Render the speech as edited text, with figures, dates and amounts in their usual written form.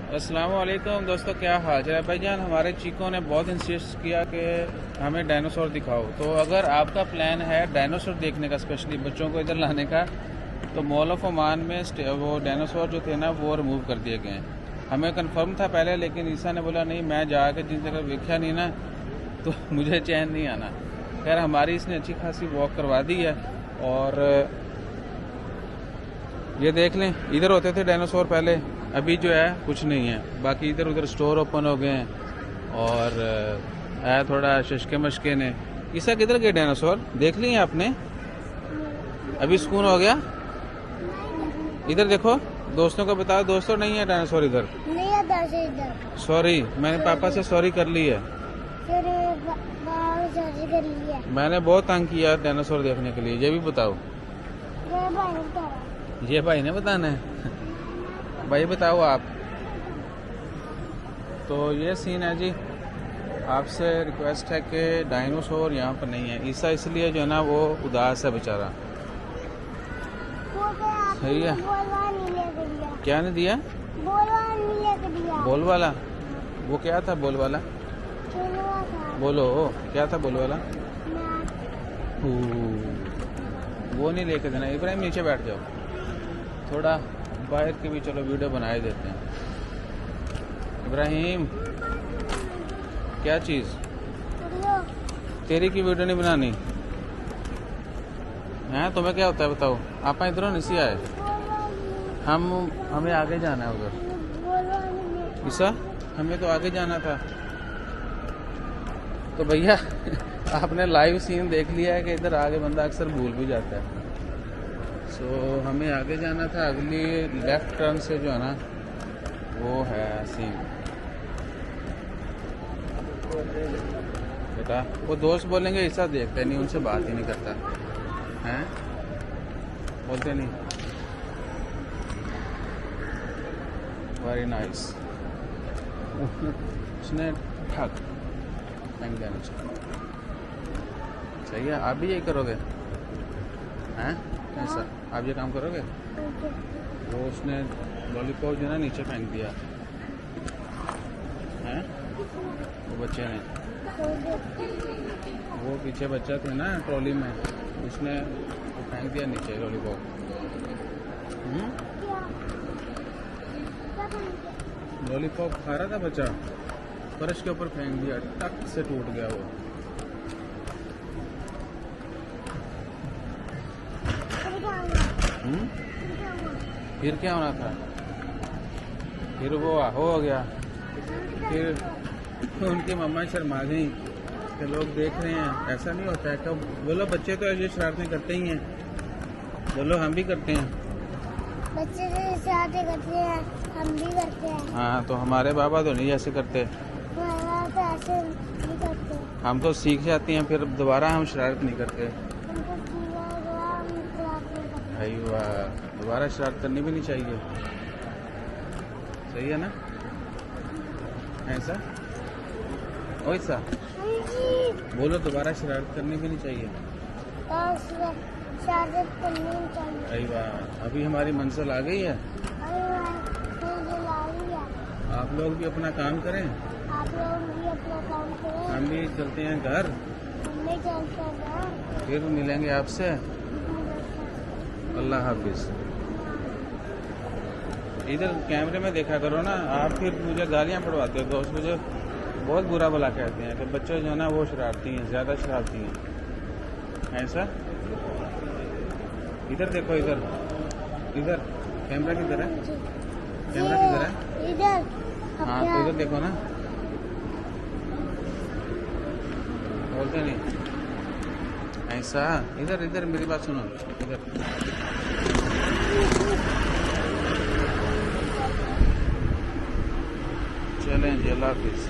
अस्सलाम वालेकुम दोस्तों, क्या हाल है भाईजान। हमारे चीकों ने बहुत इंसिस्ट किया कि हमें डायनासोर दिखाओ। तो अगर आपका प्लान है डायनासोर देखने का, स्पेशली बच्चों को इधर लाने का, तो मॉल ऑफ ओमान में वो डायनासोर जो थे ना वो रिमूव कर दिए गए हैं। हमें कंफर्म था पहले, लेकिन ईसा ने बोला नहीं, मैं जाके जिस जगह देखा नहीं ना तो मुझे चैन नहीं आना। खैर हमारी इसने अच्छी खासी वॉक करवा दी है। और ये देख लें, इधर होते थे डायनासोर पहले, अभी जो है कुछ नहीं है। बाकी इधर उधर स्टोर ओपन हो गए हैं और है थोड़ा शशके मशके ने। ईसा किधर गए डायनासोर, देख लिए आपने? अभी सुकून हो गया। इधर देखो, दोस्तों को बताओ, दोस्तों नहीं है डायनासोर इधर। नहीं है इधर। सॉरी, मैंने पापा से सॉरी कर ली है। कर ली है। मैंने बहुत तंग किया डायनासोर देखने के लिए। ये भी बताओ। ये भाई ने बताना है। भाई बताओ आप। तो ये सीन है जी। आपसे रिक्वेस्ट है कि डायनासोर यहाँ पर नहीं है। ईसा इसलिए जो है ना वो उदास है बेचारा। सही है। क्या नहीं दिया? बोल वाला। वो क्या था बोल वाला? बोलो क्या था बोल वाला? वो नहीं लेके देना। इब्राहिम नीचे बैठ जाओ, थोड़ा बाहर की भी चलो वीडियो बनाए देते हैं। इब्राहिम क्या चीज? तेरी की वीडियो नहीं बनानी है? तुम्हें क्या होता है बताओ? आप इधरों नहीं आए, हमें आगे जाना है उधर। ईसा हमें तो आगे जाना था। तो भैया आपने लाइव सीन देख लिया है कि इधर आगे बंदा अक्सर भूल भी जाता है। सो हमें आगे जाना था, अगली लेफ्ट टर्न से जो है ना वो है सीन। बेटा वो दोस्त बोलेंगे ऐसा देखते नहीं, उनसे बात ही नहीं करता हैं, बोलते नहीं। Very nice. उसने ठग फेंक देना चाहिए। सही है। आप भी यही करोगे हैं? ऐसा आप ये काम करोगे? वो उसने लॉलीपॉप जो है ना नीचे फेंक दिया हैं, वो बच्चे ने। वो पीछे बच्चा थे ना ट्रॉली में, उसने फेंक दिया नीचे लॉलीपॉप। लॉलीपॉप खा रहा था बच्चा, फर्श के ऊपर फेंक दिया, टक से टूट गया वो। फिर क्या होना था? फिर वो हो गया। फिर उनकी मम्मा शर्मा गई कि लोग देख रहे हैं। ऐसा नहीं होता है। कब बोलो, बच्चे तो ये शरारतें करते ही हैं। बोलो हम भी करते हैं। बच्चे तो शरारतें करते हैं, हम भी करते हैं। हाँ, तो हमारे बाबा तो नहीं ऐसे करते। तो ऐसे नहीं करते। हम तो सीख जाते हैं, फिर दोबारा हम शरारत नहीं करते। भाई वाह, दोबारा शरारत करनी भी नहीं चाहिए। सही है ना? ऐसा वैसा बोलो, दोबारा शरारत करनी भी नहीं चाहिए। शरारत करनी नहीं चाहिए। भाई वाह, अभी हमारी मंजिल आ गई है। आप लोग भी अपना काम करें, आप लोग भी अपना काम करें। हम भी चलते हैं घर, हम भी चलते हैं। फिर मिलेंगे आपसे। अल्लाह हाफिज। इधर कैमरे में देखा करो ना आप, फिर मुझे गालियाँ पड़वाते हो। दोस्त मुझे बहुत बुरा भला कहते हैं कि बच्चे जो है ना वो शरारती हैं, ज़्यादा शरारती हैं। ऐसा इधर देखो, इधर इधर कैमरा किधर है? कैमरा किधर है? इधर। हाँ तो इधर देखो ना, बोलते नहीं ऐसा। इधर इधर मेरी बात सुनो, इधर। चलें जी, अल्लाह हाफिज।